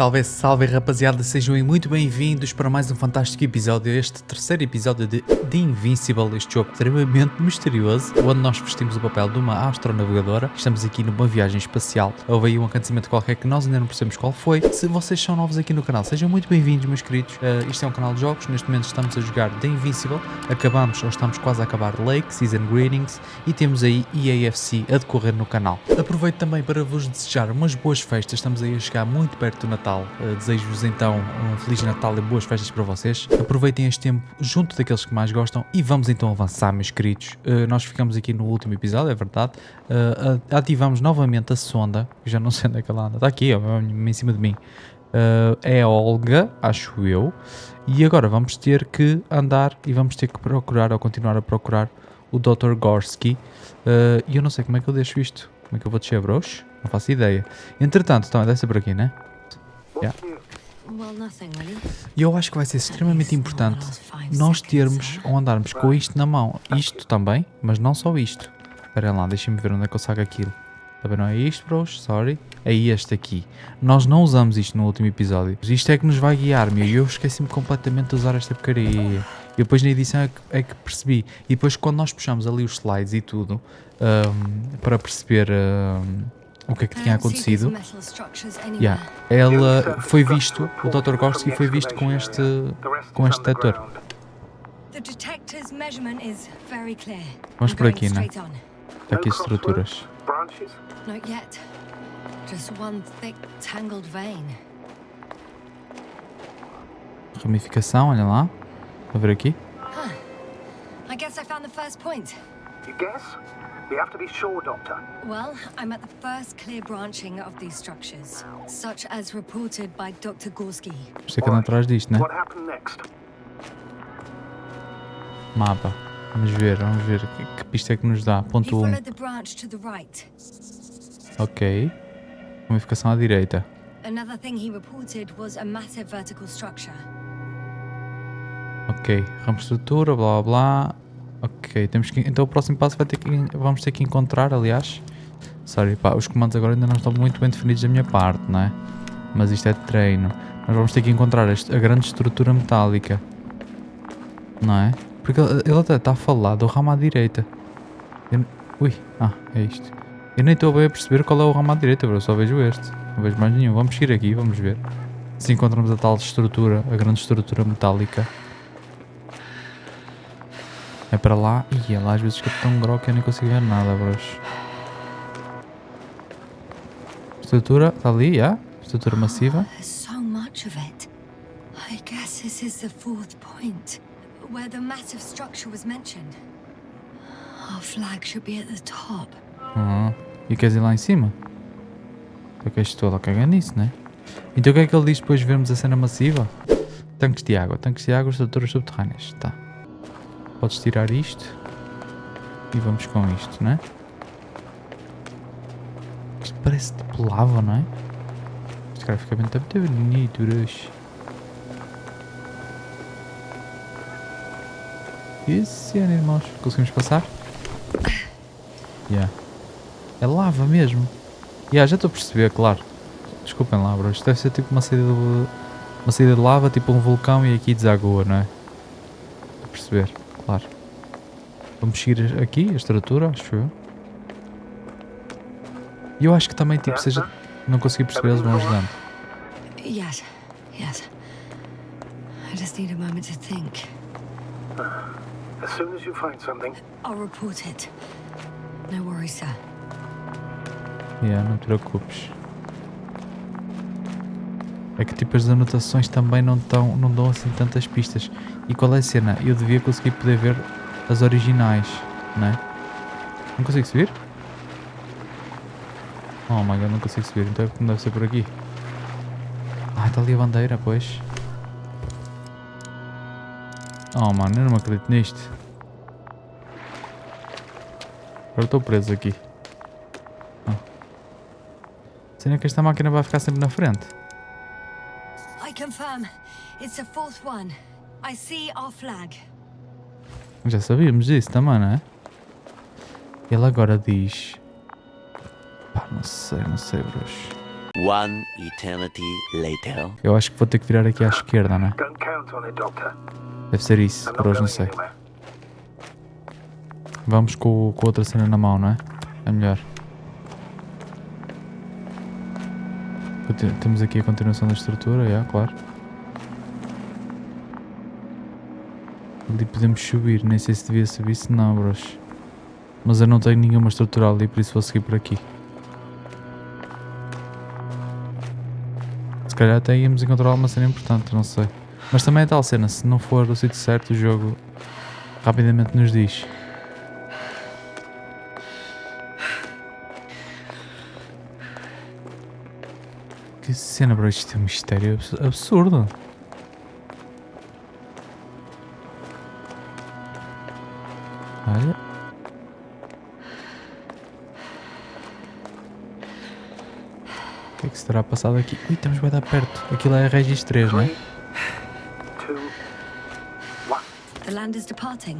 Salve, salve rapaziada, sejam muito bem-vindos para mais um fantástico episódio, este terceiro episódio de Invincible, este jogo extremamente misterioso, onde nós vestimos o papel de uma astronavegadora, estamos aqui numa viagem espacial, houve aí um acontecimento qualquer que nós ainda não percebemos qual foi. Se vocês são novos aqui no canal, sejam muito bem-vindos, meus queridos. Isto é um canal de jogos, neste momento estamos a jogar The Invincible, acabamos, ou estamos quase a acabar Lake, Season Greetings, e temos aí EAFC a decorrer no canal. Aproveito também para vos desejar umas boas festas, estamos aí a chegar muito perto do Natal. Desejo-vos então um Feliz Natal e boas festas para vocês. Aproveitem este tempo junto daqueles que mais gostam e vamos então avançar, meus queridos. Nós ficamos aqui no último episódio, é verdade. Ativamos novamente a sonda, que já não sei onde é que ela anda. Está aqui, ó, em cima de mim. É a Olga, acho eu. E agora vamos ter que andar e vamos ter que procurar, ou continuar a procurar, o Dr. Gorski. E eu não sei como é que eu deixo isto. Como é que eu vou descer, bros? Não faço ideia. Entretanto, então, deve ser por aqui, né? Yeah. E eu acho que vai ser extremamente importante nós termos ou andarmos com isto na mão. Isto também, mas não só isto. Espera lá, deixem-me ver onde é que eu saco aquilo. Também não é isto, bros, sorry. É este aqui. Nós não usamos isto no último episódio. Isto é que nos vai guiar, meu. E eu esqueci-me completamente de usar esta porcaria. E depois na edição é que percebi. E depois quando nós puxamos ali os slides e tudo, para perceber o que é que tinha acontecido, ela foi visto, o Dr. Gorski foi visto com este detector. Vamos por aqui, né? Está aqui as estruturas. Ramificação, olha lá. A ver aqui. I guess I found the first point. You guess? We have to be sure, Doctor. Well, I'm at the first clear branching of these structures, such as reported by Dr. Gorski. Você que anda atrás disto, né? What happened next? Mapa. Vamos ver que pista é que nos dá. Ponto 1. Followed the branch to the right. Ok. Ramificação à direita. Another thing he reported was a massive vertical structure. Ok. Ramo de estrutura, blá blá blá. Ok, temos que, então o próximo passo vamos ter que encontrar, aliás. Sorry, pá, os comandos agora ainda não estão muito bem definidos da minha parte, não é? Mas isto é de treino. Nós vamos ter que encontrar a grande estrutura metálica. Não é? Porque ele até está a falar do ramo à direita. É isto. Eu nem estou bem a perceber qual é o ramo à direita, bro, só vejo este. Não vejo mais nenhum. Vamos seguir aqui, vamos ver. Se encontramos a tal estrutura, a grande estrutura metálica. É para lá. E é lá às vezes que eu estou tão grog que eu nem consigo ver nada, bros. Estrutura, está ali, já? Estrutura massiva. There's so much of it. I guess this is the fourth point, where the massive structure was mentioned. Our flag should be at the top. E queres ir lá em cima? Eu que estou lá cagando nisso, né? Então o que é que ele diz depois de vermos a cena massiva? Tanques de água, estruturas subterrâneas. Tá. Podes tirar isto e vamos com isto, não é? Isto parece tipo lava, não é? Este cara fica bem muito bonito, Isso, irmãos. Conseguimos passar? É lava mesmo. Já estou a perceber, claro. Desculpem lá, bro. Isto deve ser tipo uma saída de lava, tipo um vulcão e aqui deságua, não é? Estou a perceber. Claro. Vamos seguir aqui a estrutura, acho eu. E eu acho que também, tipo, seja... Não consegui perceber, eles vão ajudando. Yes. I just need a moment to think. As soon as you find something, I'll report it. No worries, sir. Não te preocupes. É que tipo as anotações também não dão assim tantas pistas. E qual é a cena? Eu devia conseguir poder ver as originais, não é? Não consigo subir? Oh my god, não consigo subir, então não deve ser por aqui. Está ali a bandeira, pois. Oh mano, eu não me acredito nisto. Agora estou preso aqui. A cena é que esta máquina vai ficar sempre na frente. I confirm. It's the fourth one. I see our flag. Já sabíamos disso também, não é? Ele agora diz... Pá, não sei, bros. One eternity later. Eu acho que vou ter que virar aqui à esquerda, né? Don't count on it, Doctor. Deve ser isso, I'm por not hoje não going sei. anywhere. Vamos com a outra cena na mão, não é? É melhor. Temos aqui a continuação da estrutura, claro. Ali podemos subir, nem sei se devia subir, se não, bros. Mas eu não tenho nenhuma estrutural ali, por isso vou seguir por aqui. Se calhar até íamos encontrar uma cena importante, não sei. Mas também é tal cena, se não for o sítio certo, o jogo rapidamente nos diz. Que cena, bro, isto é um mistério absurdo. Olha. O que é que se terá passado aqui? Ui, estamos bem dar perto. Aquilo é a Regis 3, não é? 3, 2, 1. The land is departing.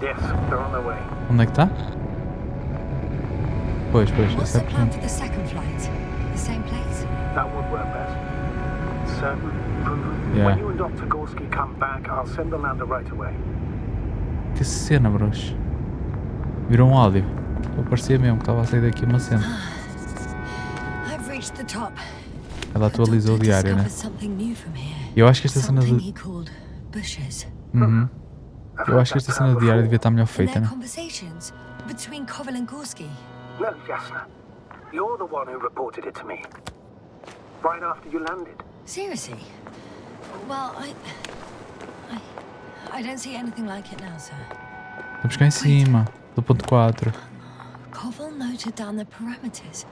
Yes, they're on their way. Onde é que está? Pois, What's essa the é plan for the second flight? The same place? That would work best. Certain, proven. Yeah. When you and Dr. Gorski come back, I'll send the lander right away. Que cena, bros. Virou um áudio. Parecia mesmo que estava a sair daqui uma cena. I've reached the top. Ela atualizou o diário, né? Something new from here. Eu acho que esta cena Something de... he called bushes. Uhum. Eu acho que esta cena de diário devia estar melhor And feita, their né? conversations between Koval and Gorski. No, Jasna. You're the one who reported it to me. Right after you landed. Seriously? Well, I don't see anything like it now, sir. Vamos cá em cima, do ponto 4. Koval noted down the parameters.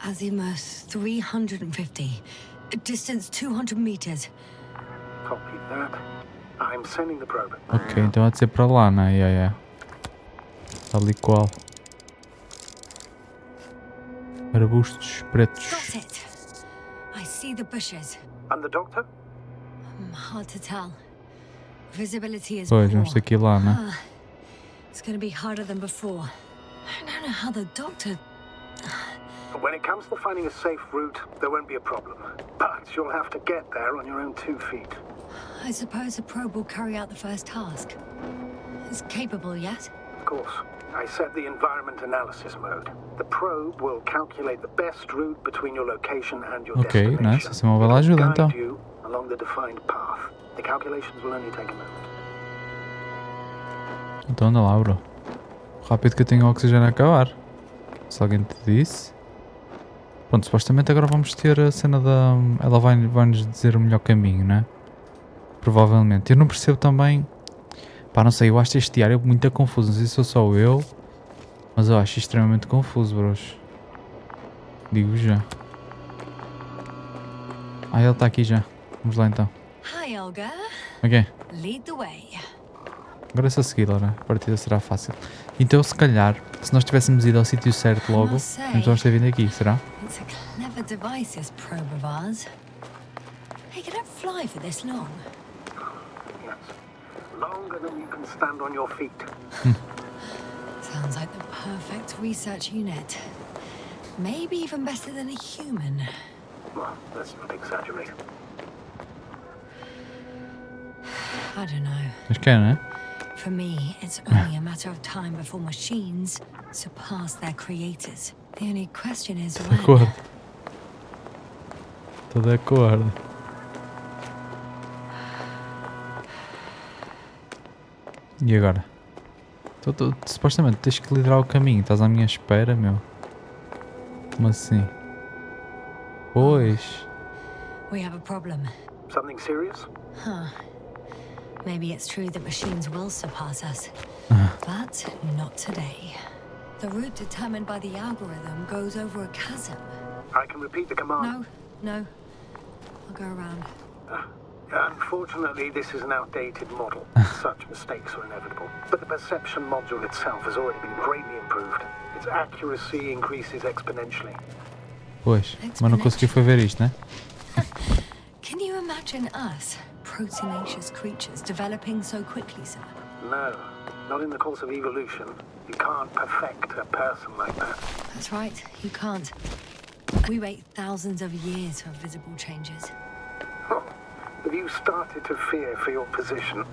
Azimuth 350. Distance 200 meters. Copy that. I'm sending the probe. Ok, então há de ser para lá, né? Yeah. Ali qual? Arbustos pretos. Got it. I see the bushes. And the doctor? Hard to tell. Visibility is Pois, poor. vamos ter que ir lá, né? It's going to be harder than before. I don't know how the doctor... When it comes to finding a safe route, there won't be a problem. But you'll have to get there on your own 2 feet. I suppose the probe will carry out the first task. It's capable yet? Of course. I set the environment analysis mode. The probe will calculate the best route between your location and your Ok, destination. nice. Essa é uma bela ajuda, It'll então. guide you along the defined path. The calculations will only take a moment. Então anda lá, bro. Rápido que eu tenho oxigênio a acabar. Se alguém te disse. Pronto, supostamente agora vamos ter a cena da... Ela vai-nos dizer o melhor caminho, né? Provavelmente. Eu não percebo também... Pá, não sei, eu acho este diário muito confuso. Não sei se sou só eu. Mas eu acho extremamente confuso, bros. Digo já. Ah, ele está aqui já. Vamos lá então. Hi, Olga. Ok. Lead the way. Agora é só seguir, Laura. A partida será fácil. Então, se calhar, se nós tivéssemos ido ao sítio certo logo, então vamos ter vindo aqui, será? It's a clever device, this probe of ours. Hey, can it fly for this long? Yes. Longer than you can stand on your feet. Sounds like the perfect research unit. Maybe even better than a human. Well, let's not exaggerate. I don't know. Acho que é, né? For me, it's only a matter of time before machines surpass their creators. The only question is De when. acordo. Estou de acordo. E agora? Supostamente tens que liderar o caminho. Estás à minha espera, meu. Como assim? Pois. We have a problem. Something serious? Huh. Maybe it's true that machines will surpass us. But not today. The route determined by the algorithm goes over a chasm. I can repeat the command. No. I'll go around. Unfortunately, this is an outdated model. Such mistakes are inevitable. But the perception module itself has already been greatly improved. Its accuracy increases exponentially. Pois. Mas não consegui foi ver isto, né? Can you imagine us, proteinaceous creatures, developing so quickly, sir? No, not in the course of evolution. You can't perfect a person like that. That's right, you can't. We wait thousands of years for visible changes. Huh. Have you started to fear for your position?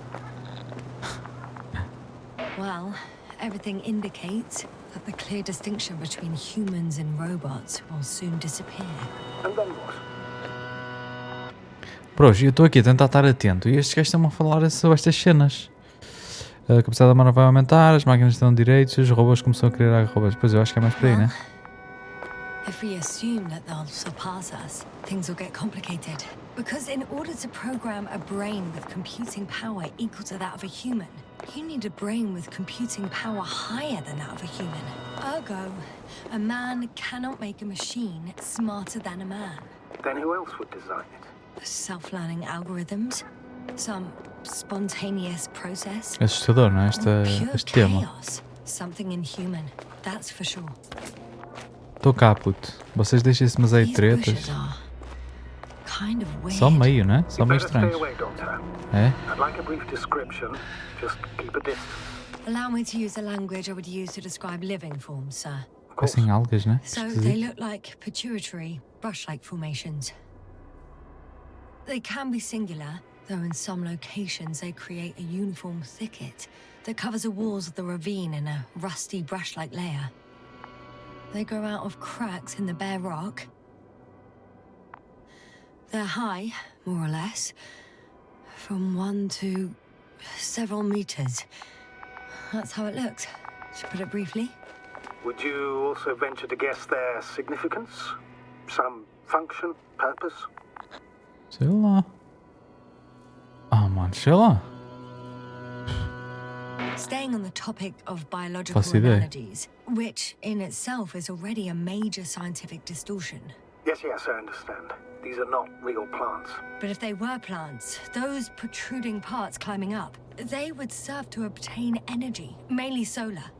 Well, everything indicates that the clear distinction between humans and robots will soon disappear. And then what? Bros, eu estou aqui a tentar estar atento e estes gajos estão a falar sobre estas cenas. A capacidade humana vai aumentar, as máquinas estão direitos, os robôs começam a criar robôs. Pois eu acho que é mais por aí, né? If we assume that they'll surpass us, things will get complicated. Because in order to program a brain with computing power equal to that of a human, you need a brain with computing power higher than that of a human. Ergo, a man cannot make a machine smarter than a man. Then who else would design it? Self-learning algorithms, some spontaneous process. É assustador, não é? Pure Este tema. chaos. Something inhuman, that's for sure. Estou cá, puto. Vocês deixem-se mas aí de These tretas. bushes are kind of weird. Só meio, né? Só You meio better stay estranhos. away, Doctor. É? I'd like a brief description. Just keep a distance. Allow me to use the language I would use to describe living forms, sir. Of course. Parecem algas, né? So they Esquisito. look like pituitary, brush-like formations. They can be singular, though in some locations they create a uniform thicket that covers the walls of the ravine in a rusty brush-like layer. They grow out of cracks in the bare rock. They're high, more or less, from 1 to several meters. That's how it looks, to put it briefly. Would you also venture to guess their significance? Some function, purpose? Sei lá. Ah, mano, sei lá. Staying on the topic of biological Faço ideia. analogies, which in itself is already a major scientific distortion. Yes, I understand. These are not real plants. But if they were plants, those protruding parts climbing up, they would serve to obtain energy, mainly solar.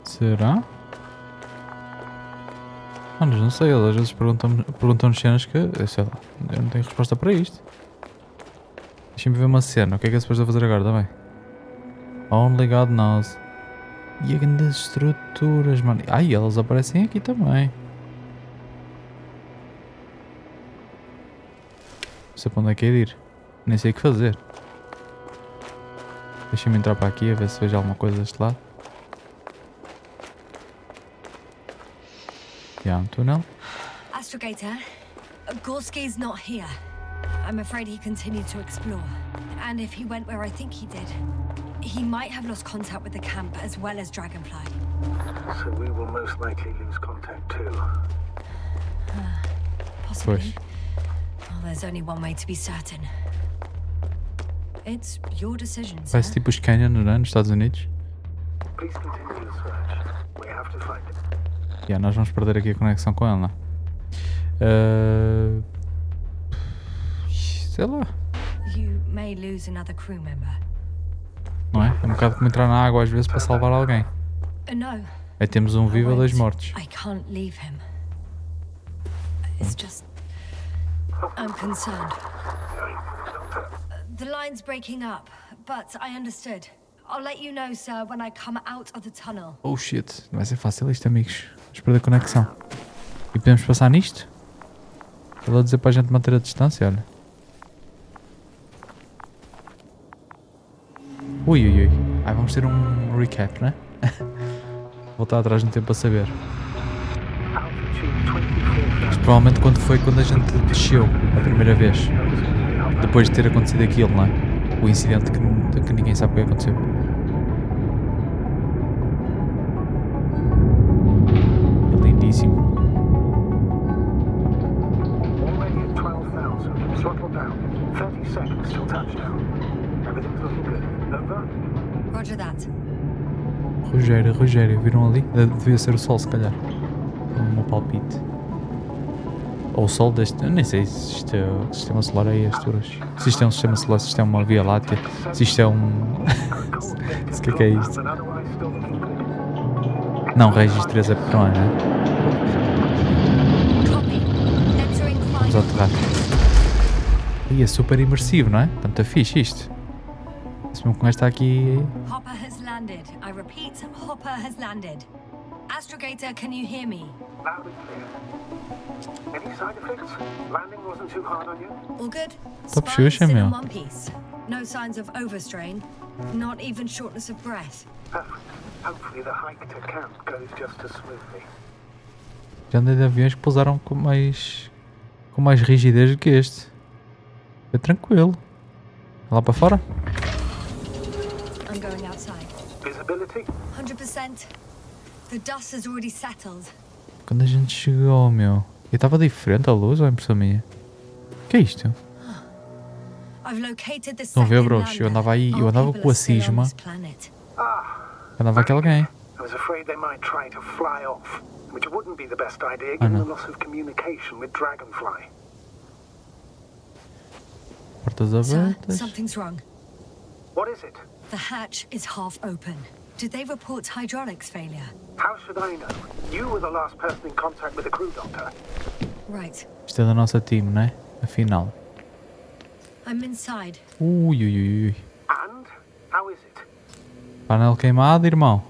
Será? Mano, não sei, eles às vezes perguntam-nos cenas que, eu sei lá, eu não tenho resposta para isto. Deixa-me ver uma cena, o que é suposto a fazer agora também? Only God knows. E a grandes estruturas, mano. Ai, elas aparecem aqui também. Não sei para onde é que é de ir. Nem sei o que fazer. Deixa-me entrar para aqui a ver se vejo alguma coisa deste lado. Já, um túnel. Astrogator, Gorski's not here. I'm afraid he continued to explore. And if he went where I think he did, he might have lost contact with the camp as well as Dragonfly. So we will most likely lose contact too. Possibly. Pois. Well, there's only one way to be certain. It's your decision, sir. Parece tipo os Canyon, não é? Nos Estados Unidos. Please continue the search. We have to find him. Já, nós vamos perder aqui a conexão com ele, não? Sei lá, You may lose another crew member. não é? É um bocado como entrar na água às vezes para salvar alguém. No, Aí temos um I vivo ou dois won't. mortos. I can't leave him. It's just... I'm concerned. The line's breaking up, but I understood. I'll let you know, sir, when I come out of the tunnel. Oh shit, não vai ser fácil isto, amigos. Vamos perder a conexão. E podemos passar nisto? Ele a dizer para a gente manter a distância, olha. Ui, ui, ui. Ai, vamos ter um recap, né? Voltar atrás no tempo para saber. Mas provavelmente quando a gente desceu a primeira vez. Depois de ter acontecido aquilo, não é? O incidente que ninguém sabe o que aconteceu. É lindíssimo. Already at 12,000. Throttle down. 30 seconds till touchdown. Everything's looking good. Over? Roger that. Rogério, viram ali? Devia ser o sol, se calhar. O meu palpite. Ou o sol deste... Eu nem sei se isto é o sistema solar a estas alturas. Se isto é um sistema solar, se isto é uma via láctea, se isto é um... se o que é isto? But otherwise still looking good. Não, Regis 3 é Petron, né? Copy. Entering Vamos final. aterrar. E é super imersivo, não é? Tanto é fixe isto. Se mesmo com esta aqui... Hopper has landed. I repeat, Hopper has landed. Astrogator, can you hear me? Loud and clear. Any side effects? Landing wasn't too hard on you? All good? Top Spine Xuxa, still in meu. one piece. No signs of overstrain. Not even shortness of breath. Perfect. Hopefully the hike to camp goes just as smoothly. Já andei de aviões que pousaram com mais rigidez do que este. É tranquilo. Lá para fora? I'm going outside. Visibility? 100%. The dust has already settled. Quando a gente chegou, meu. E estava diferente a luz ou a impressão minha? O que é isto? I've located the Estão a ver, second bros? Eu andava aí, eu lander. andava Our com a people are still on cisma. this planet. Andava aqui alguém. I was afraid they might try to fly off, which wouldn't be the best idea I given know. the loss of communication with Dragonfly. Portas Sir, abertas. something's wrong. What is it? The hatch is half open. Did they report hydraulics failure? How should I know? You were the last person in contact with the crew doctor. Right. Isto é da nossa team, né? Afinal. I'm inside. Ui, ui, ui, ui. And? How is it? Painel queimado, irmão.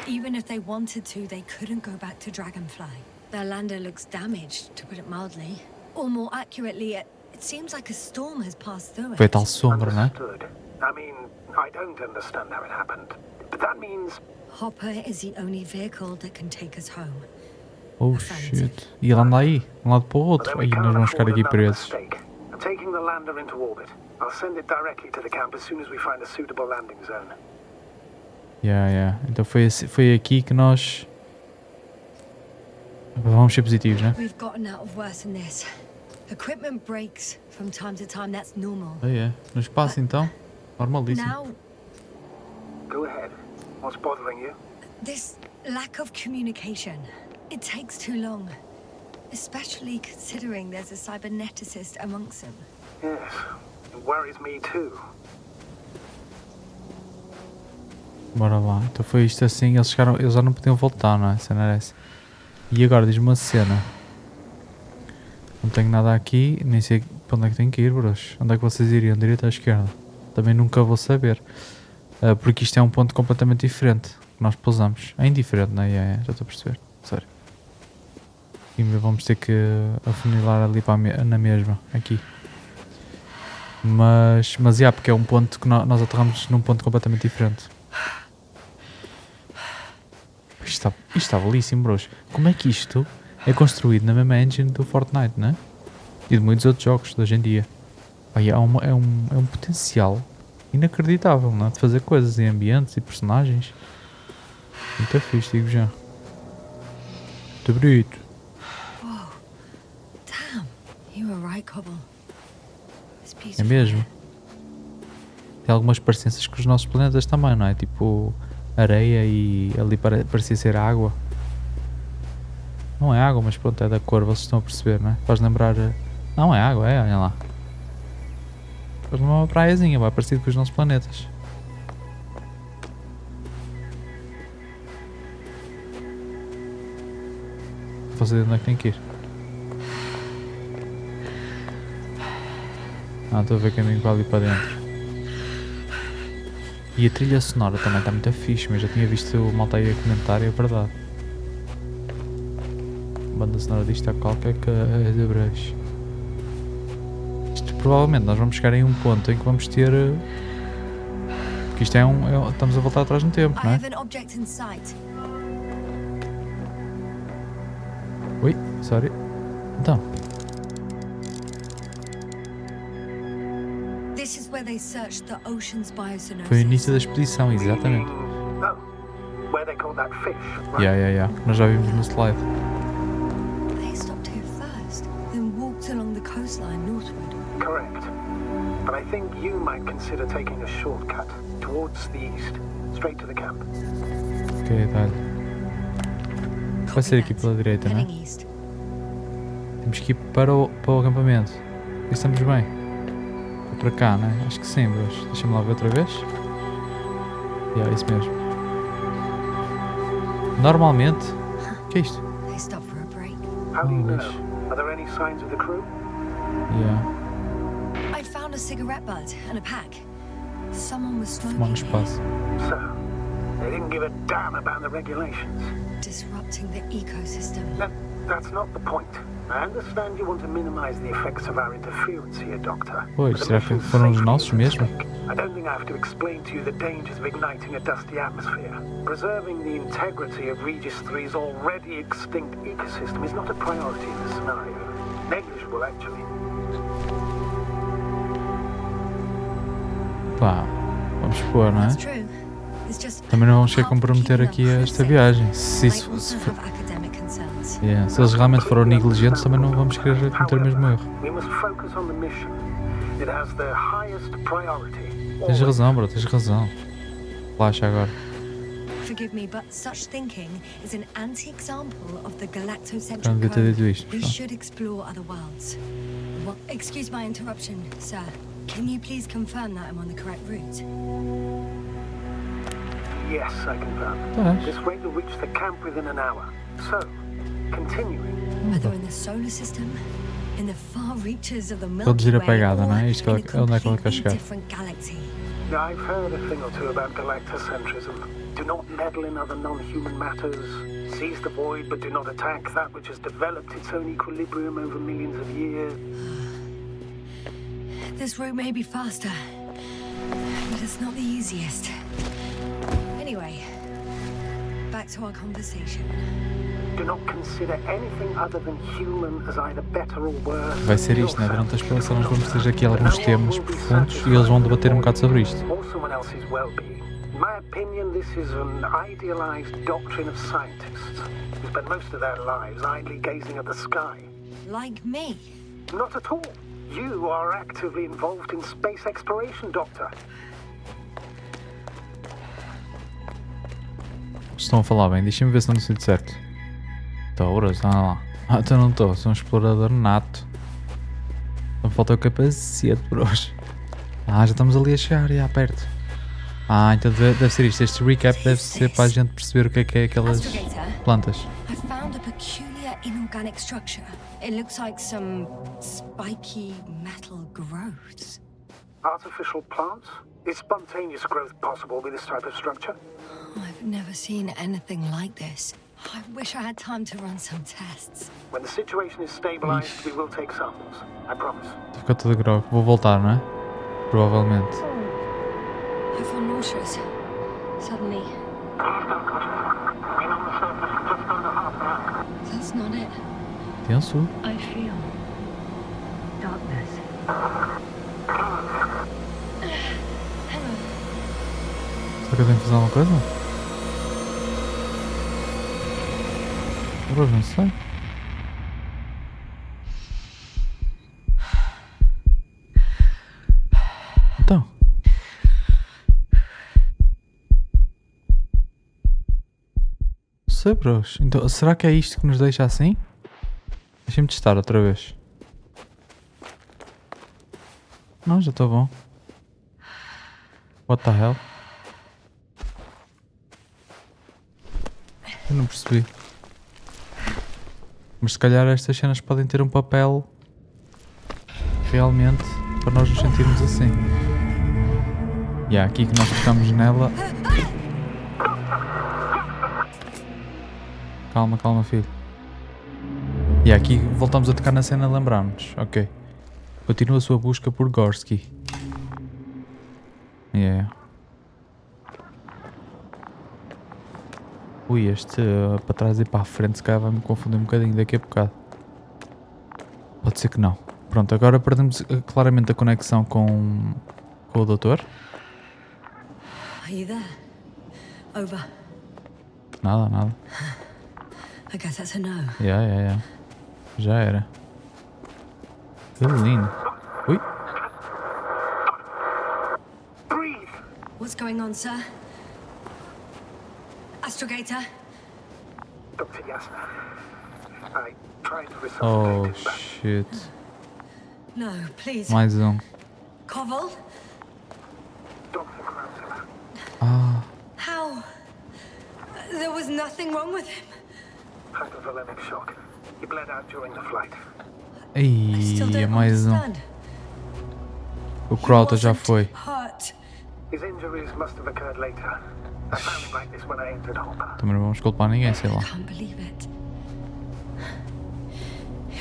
Even if they wanted to, they couldn't go back to Dragonfly. Their lander looks damaged, to put it mildly. Or more accurately, it seems like a storm has passed through Foi it. tal sombra, né? Understood. I mean, I don't understand how it happened. But that means Hopper is the only vehicle that can take us home. Oh shit. E ele anda aí, de um lado para o outro. then Aí we nós can't vamos ficar afford aqui another presos. mistake. I'm taking the lander into orbit. I'll send it directly to the camp as soon as we find a suitable landing zone. Yeah. Então foi aqui que nós vamos ser positivos, né? We've gotten out of worse than this. Equipment breaks from time to time, that's normal. No espaço então, normalíssimo. Now, Go ahead. What's bothering you? this lack of communication, it takes too long. Especially considering there's a cyberneticist amongst them. Yes. It worries me too. Bora lá. Então foi isto assim, eles já não podiam voltar, não é? A cena era essa. E agora diz-me uma cena. Não tenho nada aqui, nem sei para onde é que tenho que ir, bros. Onde é que vocês iriam? Direita ou esquerda? Também nunca vou saber. Porque isto é um ponto completamente diferente que nós pousamos. É indiferente, não é? Já estou a perceber. Sério. E vamos ter que afunilar ali para na mesma, aqui. Mas porque é um ponto que nós aterramos num ponto completamente diferente. Isto está belíssimo, bros. Como é que isto é construído na mesma engine do Fortnite, né? E de muitos outros jogos de hoje em dia. Aí é um potencial inacreditável, não é? De fazer coisas em ambientes e personagens. Muito fixe, digo já. Muito bonito. Whoa. Damn. You were right, Cobble. This piece É of mesmo. fire. Tem algumas parecenças com os nossos planetas também, não é? Tipo areia e ali parecia ser água. Não é água, mas pronto, é da cor, vocês estão a perceber, não é? Faz lembrar... Não é água, olha lá. Faz lembrar uma praiazinha, vai parecido com os nossos planetas. Não sei onde é que tem que ir. Estou a ver caminho para ali para dentro. E a trilha sonora também está muito fixe, mas já tinha visto o malta aí a comentar e é verdade. A banda sonora disto está qualquer coisa, bros. Isto provavelmente nós vamos chegar em um ponto em que vamos ter... Porque isto estamos a voltar atrás no tempo, I não é? have an object in sight. Ui, sorry. Então, This is where they searched the ocean's biosinosis. foi o início da expedição, exatamente. Oh, where they call that fish, right? Yeah. Nós já vimos no slide. They stopped here first, then walked along the coastline northward. Correct. But I think you might consider taking a shortcut towards the east, straight to the camp. Ok, dá-lhe. Vai ser aqui pela direita, não é? Heading east. Temos que ir para o acampamento. E estamos bem. Ou para cá, não é? Acho que sim, mas deixa-me lá ver outra vez. É isso mesmo. Normalmente... O que é isto? They stopped for a break. How do you English. know? Are there any signs of the crew? Yeah. I found a cigarette butt and a pack. Someone was Fumar no smoking here. espaço. So, They didn't give a damn about the regulations. Disrupting the ecosystem. That's not the point. I understand you want to minimize the effects of our interference here, Doctor. Pois, será que foram os nossos mesmo? I don't think I have to explain to you the dangers of igniting a dusty atmosphere. Preserving the integrity of Regis 3's already extinct ecosystem is not a priority in this scenario. Negligible, actually. Pá, vamos expor, não é? That's true. It's just Também não vamos querer half the comprometer people aqui are esta safe. viagem. Se I isso also for... have academic concerns. Yeah, se eles realmente foram negligentes, também não vamos querer cometer o mesmo erro. We must focus on the mission. It has the highest priority. Tens razão, bro, tens razão. Relaxa agora. Forgive me, but such thinking is an anti-example of the Já galactocentric devia ter dito code. isto, We pessoal. should explore other worlds. Well, excuse my interruption, sir. Can you please confirm that I'm on the correct route? Yes, I confirm. Tá. This way you'll reach the camp within an hour. So, continuing. Whether in the solar system, in the far reaches of the Vou Milky dizer Way, apagada, não é? or Isto in a é onde é que ela quer completely chegar. different galaxy. I've heard a thing or two about galactocentrism. Do not meddle in other non-human matters. Seize the void, but do not attack that which has developed its own equilibrium over millions of years. This route may be faster, but it's not the easiest. Anyway, back to our conversation. Do not consider anything other than human as either better or worse. Vai ser isto, né? Durante a exploração nós vamos ter aqui alguns temas profundos e eles vão debater um bocado sobre isto. Or someone else's well-being. In my opinion, this is an idealized doctrine of scientists who spend most of their lives idly gazing at the sky. Like me. Not at all. You are actively involved in space exploration, Doctor. Estão a falar bem, deixem-me ver se não sinto certo. Touras, lá. Ah, então não estou, sou um explorador nato. Só me falta o capacete, bros. Ah, já estamos ali a chegar, já perto. Ah, então deve ser isto. Este recap deve ser para a gente perceber o que é aquelas plantas. I found a peculiar inorganic structure. It looks like some spiky metal growths. Artificial plants? Is spontaneous growth possible with this type of structure? I've never seen anything like this. I wish I had time to run some tests. When the situation is stabilized, we will take samples. I promise. Ficou tudo grog. Vou voltar, não é? Provavelmente. I feel nauseous. Suddenly. That's not it. Tenso. I feel darkness. Será que eu tenho que fazer alguma coisa? Agora não sei. Então. Não sei, bros. Então, será que é isto que nos deixa assim? Deixa-me testar outra vez. Não, já estou bom. What the hell? Eu não percebi. Mas se calhar estas cenas podem ter um papel realmente para nós nos sentirmos assim. E aqui que nós tocamos nela. Calma, calma, filho. E aqui voltamos a tocar na cena, lembramos. Ok. Continua a sua busca por Gorski. Yeah. Ui, este para trás e para a frente se calhar vai-me confundir um bocadinho daqui a bocado. Pode ser que não. Pronto, agora perdemos claramente a conexão com o doutor. Are you there? Over. Nada, nada. I guess that's a no. Yeah. Já era. Que lindo. Ui. Breathe! What's going on, sir? Astrogator? Dr. Yasna, I tried to resuscitate Oh him, but shit. No, please. Mais um. Koval? Dr. Krauser, Ah, How? There was nothing wrong with him. hypovolemic shock. He bled out during the flight. I still ei, don't mais um. understand. O Crowther já He foi. wasn't hurt. His injuries must have occurred later. I found him like this when I entered Hopper. Também não vamos culpar ninguém, sei lá. I can't believe it.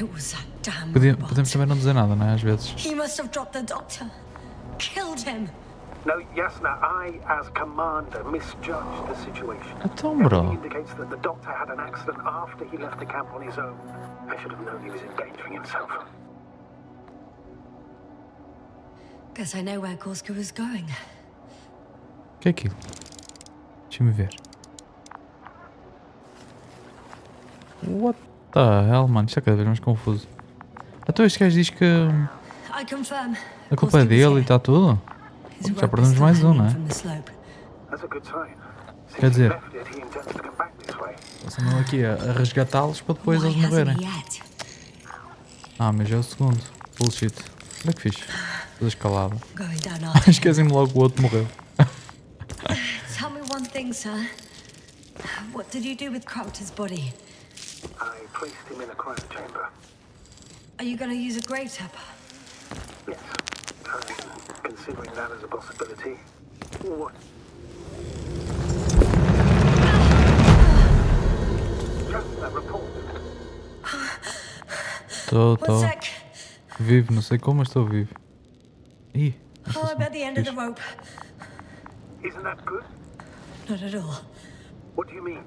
It was that damn Podemos robot. também não dizer nada, não é? Às vezes. He must have dropped the doctor. Killed him. No, Yasna, I, as commander, misjudged the situation. Então, Everything bro. indicates that the doctor had an accident after he left the camp on his own. I should have known he was endangering himself. Guess I know where Gorska was going. O que é aquilo? Deixa-me ver. What the hell, mano? Isto é cada vez mais confuso. Então este gajo diz que I confirm. a culpa é dele e está tudo? His Já rope is perdemos still mais um, hanging não é? from the slope. That's a good sign. Quer Since he dizer, left it, he intends to come back this way. eles andam aqui a resgatá-los para depois Why eles hasn't morrerem. he yet? Ah, mas é o segundo. Bullshit. Olha que fixe. Toda escalada. Going down after him. Esquecem-me logo que o outro morreu. Tell me one thing, sir. What did you do with Crowter's body? I placed him in a cryo chamber. Are you going to use a grave tapper? Yes, I'm considering that as a possibility. What? Just a report. Estou, One sec. vivo, não sei como, mas estou vivo. Ih, Oh, I'm at the end of the rope. Isn't that good? Not at all. What do you mean?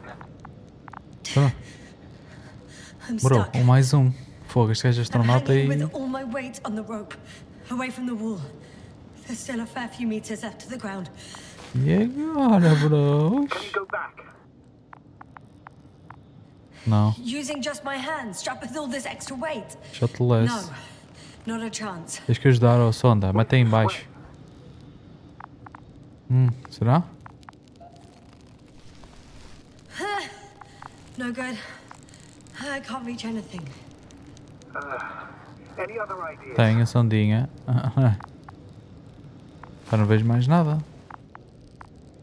I'm Bro, stuck. mais um. Fogo, este gajo é I'm astronauta hanging e... with all my weight on the rope, away from the wall. There's still a fair few meters left to the ground. E agora, bros? Can you go back? Não, Using just my hands, strapped with all this extra weight. shuttleless. No, not a chance. Tens que ajudar ao sonda, mete aí em baixo. Será? No good. I can't reach anything. Any other ideas? Tem a sondinha. Já não vejo mais nada.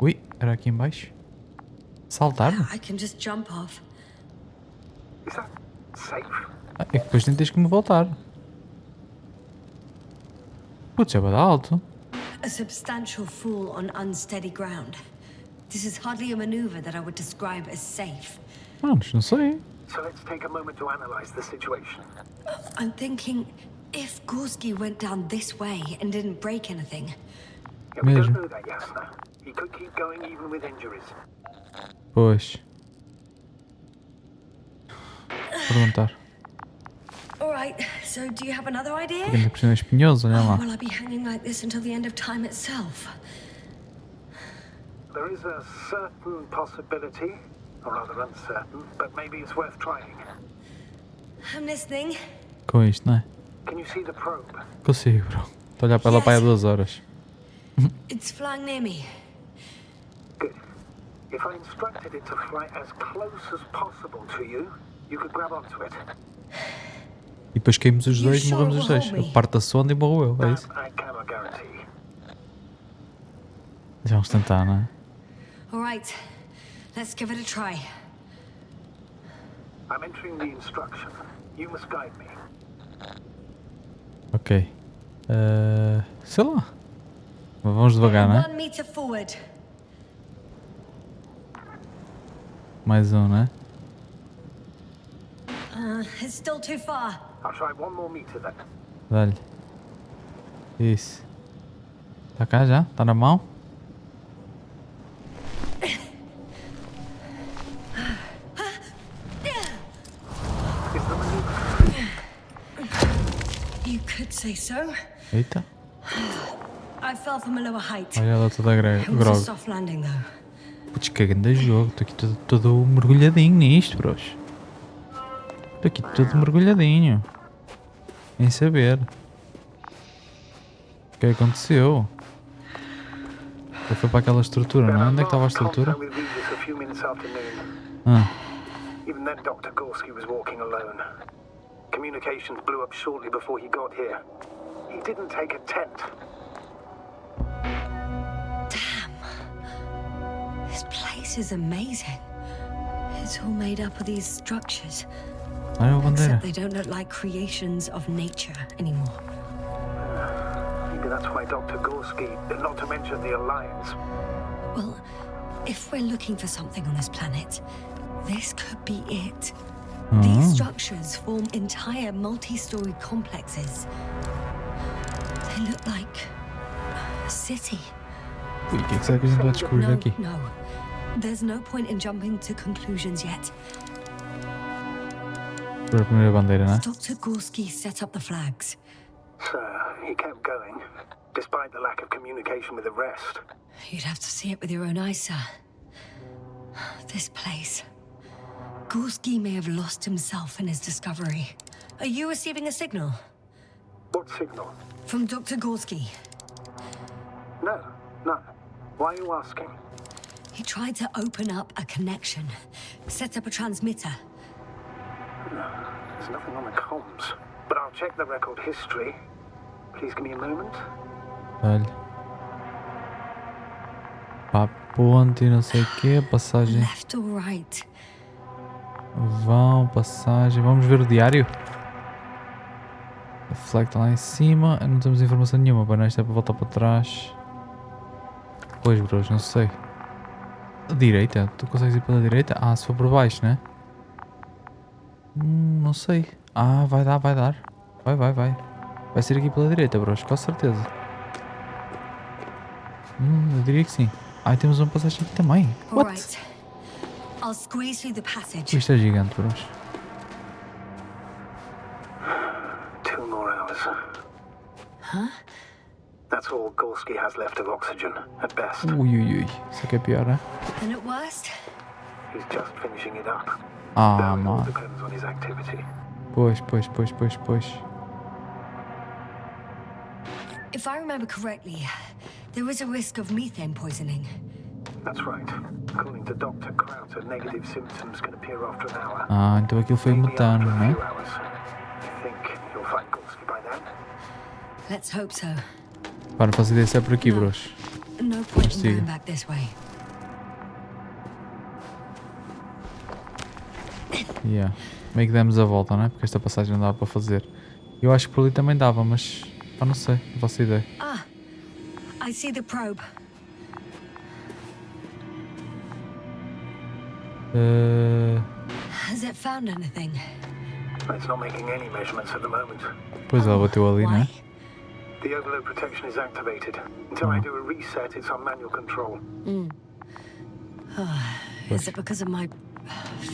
Ui, era aqui em baixo. Saltar? I can just jump off. Is that safe? É que depois tens que me voltar. Putz, é bada alto. A substantial fall on unsteady ground. This is hardly a maneuver that I would describe as safe. Manos, não sei. So let's take a moment to analyze the situation. I'm thinking, if Gorski went down this way and didn't break anything, Yeah, we Mesmo. don't know that, Yasna. He could keep going even with injuries. Pois. Perguntar. all right. So, do you have another idea? Ainda por cima é espinhoso, olha lá. Will I be hanging like this until the end of time itself? There is a certain possibility, or rather uncertain, but maybe it's worth trying. I'm listening. Com isto, não é? Can you see the probe? Consigo, bro. Estou a olhar para ela para aí há 2 horas. It's flying near me. Good. If I instructed it to fly as close as possible to you, you could grab onto it. E depois caímos os You dois e sure morremos os will dois. hold me? Eu parto a sonda e morro eu, é isso? That I cannot guarantee. Já vamos tentar, não é? All right. Let's give it a try. I'm entering the instruction. You must guide me. Ok. Sei lá. Vamos devagar, não é? 1 meter forward. Mais um, não é? It's still too far. I'll try one more meter then. Dá-lhe. Isso. Está cá já? Está na mão? Is the maneuver? You could say so. Eita. I fell from a lower height. Olha ela toda It was a grog. soft landing, though. Putz, que grande jogo. Estou aqui todo mergulhadinho nisto, bros. Estou aqui todo mergulhadinho. Em saber. O que aconteceu? Ele foi para aquela estrutura, não é? Onde é que estava a estrutura? Contact with Regis a few minutes after noon. Ah, Even then, Dr. Gorski was walking alone. Communications blew up shortly before he got here. He didn't take a tent. This place is amazing. It's all made up of these structures. olha a bandeira. Except they don't look like creations of nature anymore. Maybe that's why Dr. Gorski, not to mention the Alliance. Well, If we're looking for something on this planet, this could be it. These structures form entire multi-story complexes. They look like a city. Ui, o que é que será que a gente vai descobrir aqui? No. There's no point in jumping to conclusions yet. Por a primeira bandeira, né? Dr. Gorski set up the flags. So, he kept going, despite the lack of communication with the rest. You'd have to see it with your own eyes, sir. This place. Gorski may have lost himself in his discovery. Are you receiving a signal? What signal? From Dr. Gorski. No, none. Why are you asking? He tried to open up a connection, set up a transmitter. There's nothing on the comms, but I'll check the record history. Please give me a moment. Olha. Pá, ponte, não sei o quê, passagem. Left or right? Vão, passagem. Vamos ver o diário. A flag está lá em cima. Não temos informação nenhuma. Para isto é para voltar para trás. Pois, bros, não sei. A direita? Tu consegues ir pela direita? Ah, se for por baixo, né? Não sei. Ah, vai dar, vai dar. Vai. Vai ser aqui pela direita, bros, com certeza. Eu diria que sim. Ah, temos uma passagem aqui também. What? Alright. I'll squeeze through the passage. Isto é gigante, bros. 2 more hours. Huh? That's all Gorski has left of oxygen, at best. Ui. Isso aqui é pior, né? And at worst? He's just finishing it up. Ah, Though it all mano. depends on his activity. Pois. If I remember correctly, there is a risk of methane poisoning. That's right. According to Dr. Krauter, negative symptoms can appear after an hour. Ah, então aquilo foi Maybe metano, after a né? few hours. I think you'll find Gorski by then. Let's hope so. Para, não faço ideia se é por aqui, bros. No point in siga. going back this way. Yeah. Meio que demos a volta, né? Porque esta passagem não dava para fazer. Eu acho que por ali também dava, mas... Ah, não sei, não faço ideia. Ah, I see the probe. Has it found anything? It's not making any measurements at the moment. Pois ela bateu ali, né? Why? The overload protection is activated. Until I do a reset, it's on manual control. Is it because of my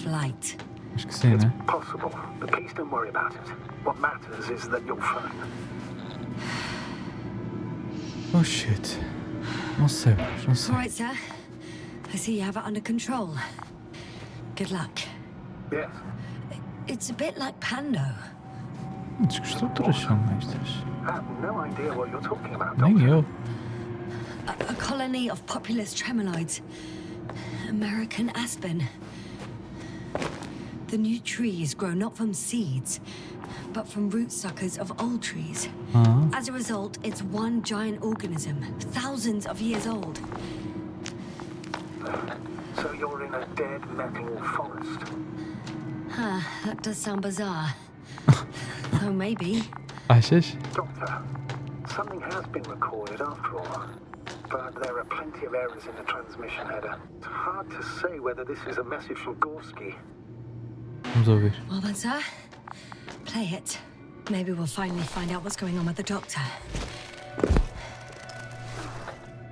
flight? Acho que sim, né? Possible, but please don't worry about it. What matters is that you're fine. Oh shit. Não sei, bros, não sei. All right, sir. I see you have it under control. Good luck. Yes. It's a bit like Pando. Mas que estruturas são estas? I have no idea what you're talking about, Nem Doctor. eu. A colony of populous tremoloids. American aspen. The new trees grow not from seeds, but from root suckers of old trees. As a result, it's one giant organism, thousands of years old. So you're in a dead metal forest. Huh, that does sound bizarre. Though maybe. Achas? Doctor, something has been recorded after all. But there are plenty of errors in the transmission header. It's hard to say whether this is a message from Gorski. Vamos ouvir. Well then, sir, play it. Maybe we'll finally find out what's going on with the doctor.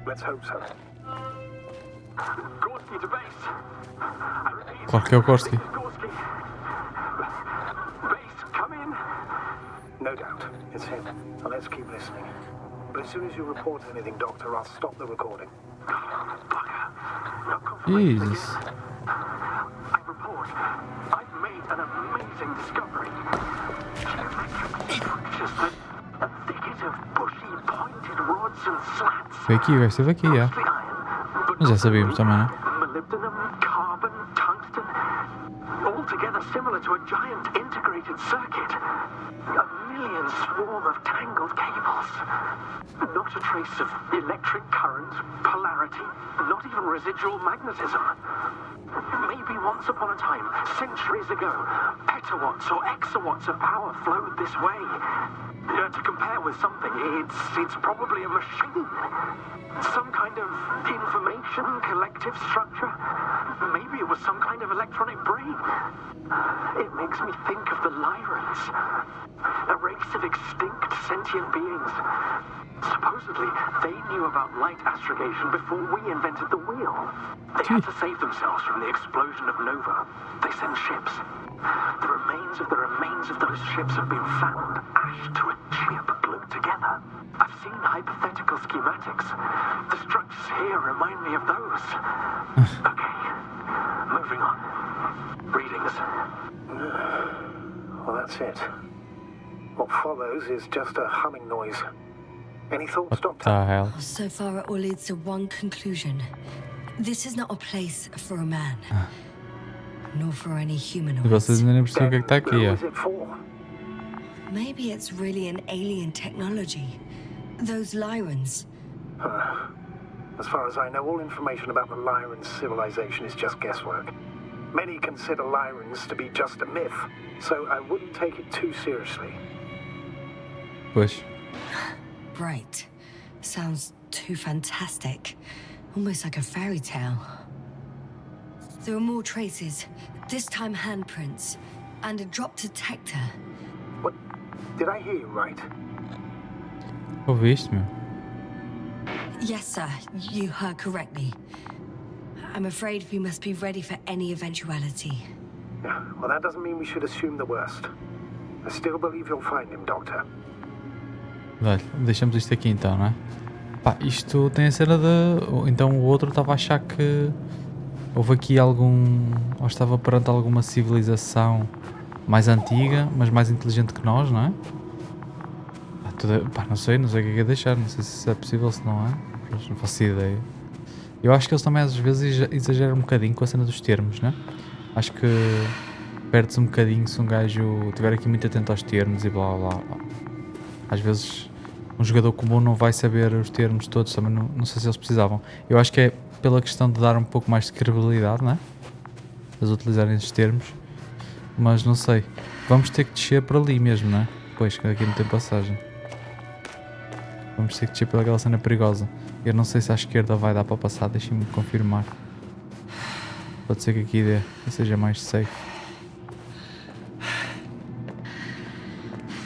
Let's hope so. Gorski to base. I repeat. Claro que é o Gorski. Gorski. Base, come in. No doubt, it's him. Now let's keep listening. But as soon as you report anything, Doctor, I'll stop the recording. Jesus. I report. I've made an amazing discovery. Just a thicket of bushy, pointed rods and slats. Foi aqui, o gajo esteve aqui, já. Mas já sabíamos também, né? Molybdenum, carbon, tungsten, all together similar to a giant integrated circuit. A million swarm of tangled cables. Not a trace of electric current, polarity, not even residual magnetism. Maybe once upon a time, centuries ago, petawatts or exawatts of power flowed this way. To compare with something, it's probably a machine. Some kind of information collective structure. Maybe it was some kind of electronic brain. It makes me think of the Lyrans, a race of extinct sentient beings. Supposedly, they knew about light astrogation before we invented the wheel. They had to save themselves from the explosion of Nova. They sent ships. The remains of those ships have been found, ashed to a chip glued together. I've seen hypothetical schematics. The structures here remind me of those. Okay, moving on. Readings. Well, that's it. What follows is just a humming noise. Any thoughts, What Doctor? the hell? So far, it all leads to one conclusion. This is not a place for a man. Nor for any E humanoids. vocês ainda nem perceberam o que é que está aqui, Who ó. is it for? Maybe it's really an alien technology. Those Lyrans. As far as I know, all information about the Lyran civilization is just guesswork. Many consider Lyrans to be just a myth, so I wouldn't take it too seriously. Pois. Right. Sounds too fantastic. Almost like a fairy tale. There are more traces, this time handprints, and a drop detector. What? Did I hear you right? Ouviste, meu? Yes, sir, you heard correctly. I'm afraid we must be ready for any eventuality. Yeah, well, that doesn't mean we should assume the worst. I still believe you'll find him, Doctor. Olha, deixamos isto aqui então, não é? Pá, isto tem a cena de... Então o outro estava a achar que houve aqui algum... Ou estava perante alguma civilização mais antiga, mas mais inteligente que nós, não é? Pá, não sei o que é que é deixar, não sei se é possível, se não é. Mas não faço ideia. Eu acho que eles também às vezes exageram um bocadinho com a cena dos termos, né? Acho que perde-se um bocadinho se um gajo estiver aqui muito atento aos termos e blá blá blá. Às vezes um jogador comum não vai saber os termos todos, também não sei se eles precisavam. Eu acho que é pela questão de dar um pouco mais de credibilidade, né? Eles utilizarem esses termos. Mas não sei. Vamos ter que descer por ali mesmo, né? Pois, que aqui não tem passagem. Vamos ter que descer pelaquela cena perigosa. Eu não sei se à esquerda vai dar para passar, deixem-me confirmar. Pode ser que aqui dê, que seja mais safe.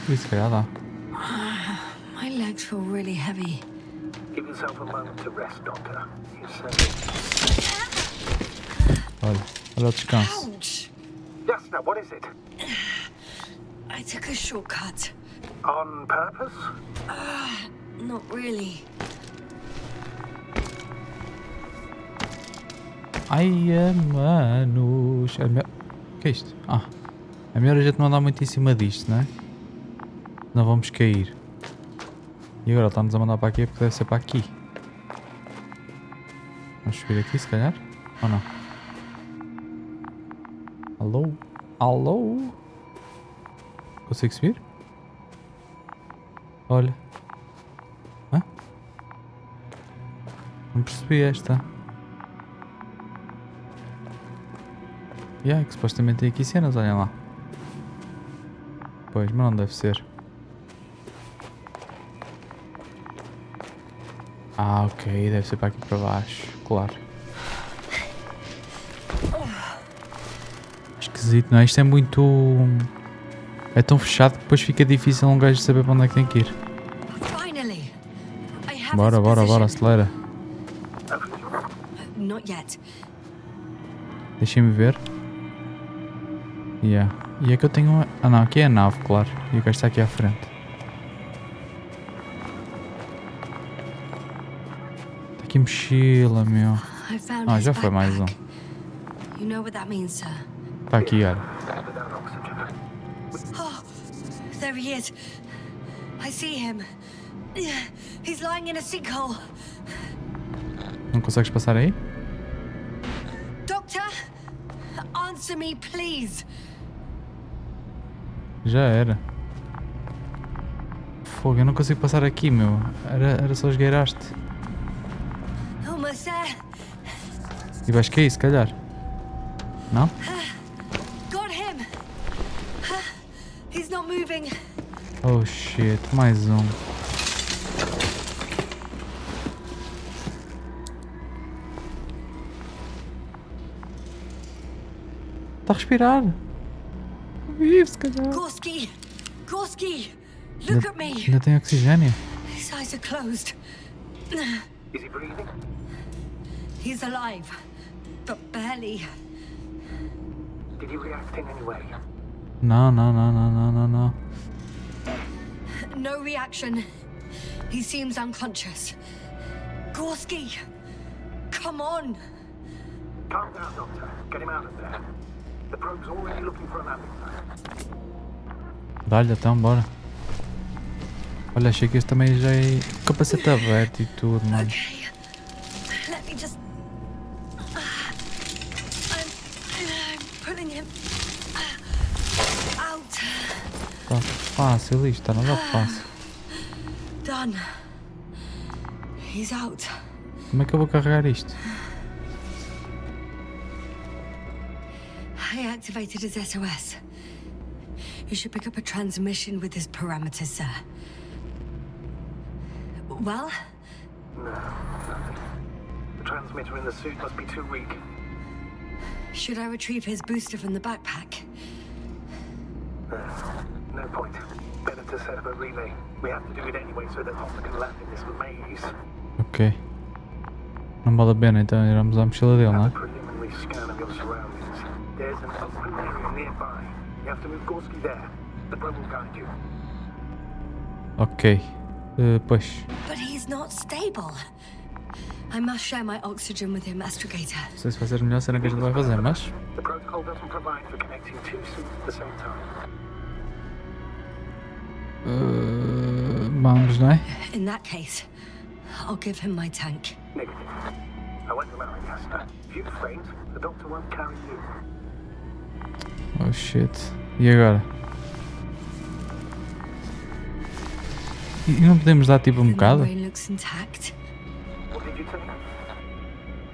E se calhar dá. My legs feel really heavy. Give yourself a moment to rest, Doctor. You said... Olha o descanso. Ouch! Yes, now, what is it? I took a shortcut. On purpose? Not really. Ai, manos. O que é isto? Ah, é melhor a gente não andar muito em cima disto, né? Não vamos cair. E agora está-nos a mandar para aqui porque deve ser para aqui. Vamos subir aqui se calhar? Ou não? Alô? Alô? Consigo subir? Olha. Hã? Não percebi esta. Que supostamente tem aqui cenas, olhem lá. Pois, mas não deve ser. Ah, ok, deve ser para aqui para baixo, claro. Esquisito, não é? Isto é muito... É tão fechado que depois fica difícil um gajo saber para onde é que tem que ir. Finally! I have Bora, its bora, bora, position. acelera. Not yet. Deixem-me ver. Yeah. E é que eu tenho uma... Ah não, aqui é a nave, claro. E o gajo está aqui à frente. Está aqui mochila, meu. I found Ah, his já foi mais um. backpack. You know what that means, sir? Está aqui, olha. Without oxygen. Oh, there he is. I see him. He's lying in a sinkhole. Não consegues passar aí? Doctor, answer me, please. Já era. Fogo, eu não consigo passar aqui, meu. Era só esgueiraste. Almost there. E vais cair, se calhar. Não? Got him. He's not moving. Oh shit, mais um. Está a respirar. Vive, se calhar. Gorski! Gorski! Look at me! Ainda tem oxigênio. His eyes are closed. Is he breathing? He's alive, but barely. Did he react in any way? Não, não, não, não, não, não, não. No reaction. He seems unconscious. Gorski! Come on! Calm down, Doctor. Get him out of there. The probe's already looking for a landing site. Dá-lhe então, bora. Olha, achei que este também já é capacete aberto e tudo, mano. Okay. Let me just... I'm pulling him out. Está fácil isto, está nada fácil. Done. He's out. Como é que eu vou carregar isto? I activated his SOS. You should pick up a transmission with his parameters, sir. Well? No, nothing. The transmitter in the suit must be too weak. Should I retrieve his booster from the backpack? No point. Better to set up a relay. We have to do it anyway so that Hopper can land in this maze. Ok. Não vale a pena então irmos à mochila dele, não Have a é? preliminary scan of your surroundings. There's an open area nearby. You have to move Gorski there. The probe will guide you. Ok. Pois. But he's not stable. I must share my oxygen with him, Astrogator. Não sei se vai ser a melhor cena que a gente vai fazer, mas... The protocol doesn't provide for connecting two suits at the same time. Vamos, não é? In that case, I'll give him my tank. Negative. I went to Madagascar. If you faint, the doctor won't carry you. Oh shit. E agora? E não podemos dar tipo um The bocado? membrane looks intact. What did you say?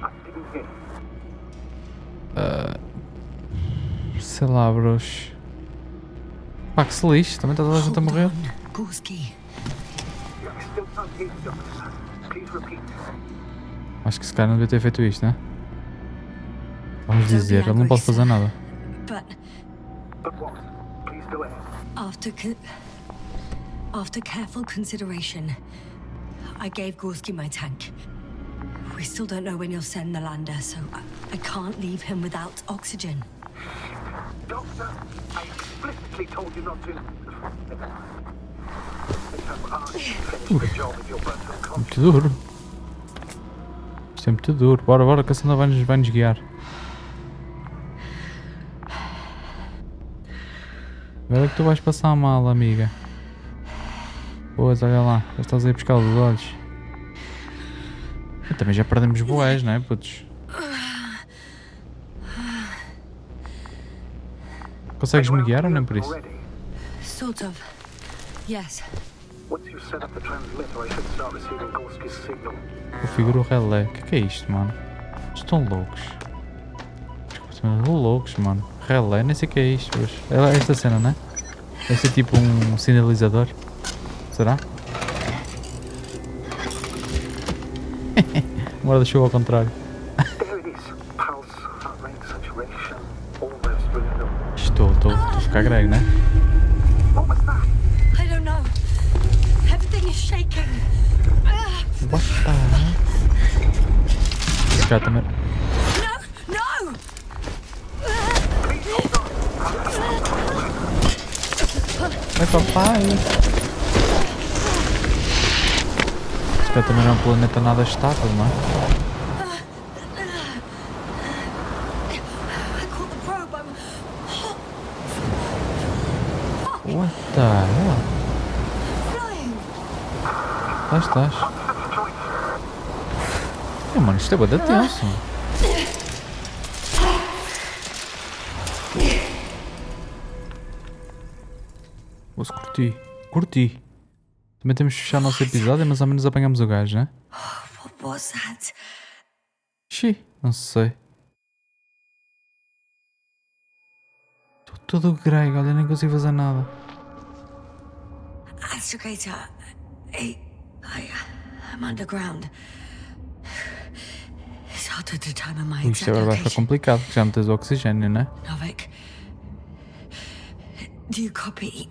I didn't hear. Sei lá, bros. Pá, que se lixe. Também está toda a gente a morrer. On, Gorski. I still can't hear you, Doctor. Please repeat. Acho que esse cara não devia ter feito isto, né? Vamos Don't be dizer, ele não angry, pode fazer sir. nada. But But what? Please go ahead. after careful consideration, I gave Gorski my tank. We still don't know when you'll send the lander, so I can't leave him without oxygen. Doctor, I explicitly told you not to. Never mind. Let's have Archie finish the job if you're burnt unconscious. Muito duro. Isto é muito duro. Bora, bora, que a Sandra vai-nos guiar. Agora é que tu vais passar mal, amiga. Pois, olha lá. Já estás aí a pescar os olhos. E também já perdemos boés, não é, putos? Consegues-me guiar ou nem por isso? Already. Sort of. Yes. Once you set up the transmitter, I should start receiving Gorski's signal. Configura o relé. O que é isto, mano? Estão loucos. Estão loucos, mano. Relé, nem sei o que é isto. Mas... é esta cena, né? Deve ser tipo um sinalizador. Será? Agora deixou ao contrário. There it is. Pulse, heart rate, saturation, almost within the... Estou a ficar grego, né? What was that? I don't know. Everything is shaking. What the hell? Esse cara também... No! No! Ai, papai! Esse cara também não é um planeta nada estável, não é? I caught the probe. What the hell? Flying. Estás. Mano, isto é bué da tenso. Vou-se curti. Também temos que fechar o nosso episódio, mas ao menos apanhamos o gajo, né? What was that? Xiii, não sei. Estou todo grego, olha, nem consigo fazer nada. Astrogator, I'm underground. It's hard to determine my Isto exact agora vai ficar location. complicado, porque já não tens oxigênio, né? Novik, do you copy?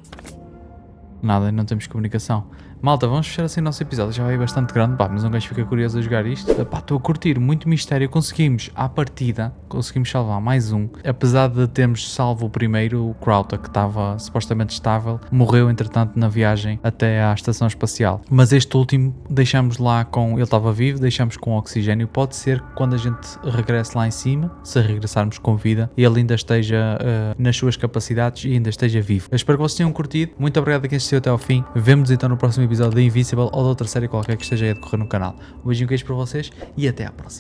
Nada, não temos comunicação. Malta, vamos fechar assim o nosso episódio, já vai bastante grande, pá, mas um gajo fica curioso a jogar isto. Pá, estou a curtir, muito mistério, conseguimos, à partida, conseguimos salvar mais um. Apesar de termos salvo o primeiro, o Krauta, que estava supostamente estável, morreu entretanto na viagem até à estação espacial. Mas este último, deixamos lá com, ele estava vivo, deixamos com oxigênio. Pode ser que quando a gente regresse lá em cima, se regressarmos com vida, ele ainda esteja nas suas capacidades e ainda esteja vivo. Eu espero que vocês tenham curtido, muito obrigado a quem assistiu até ao fim. Vemo-nos então no próximo episódio de Invincible ou de outra série qualquer que esteja aí a decorrer no canal. Um beijinho, queijo para vocês e até à próxima.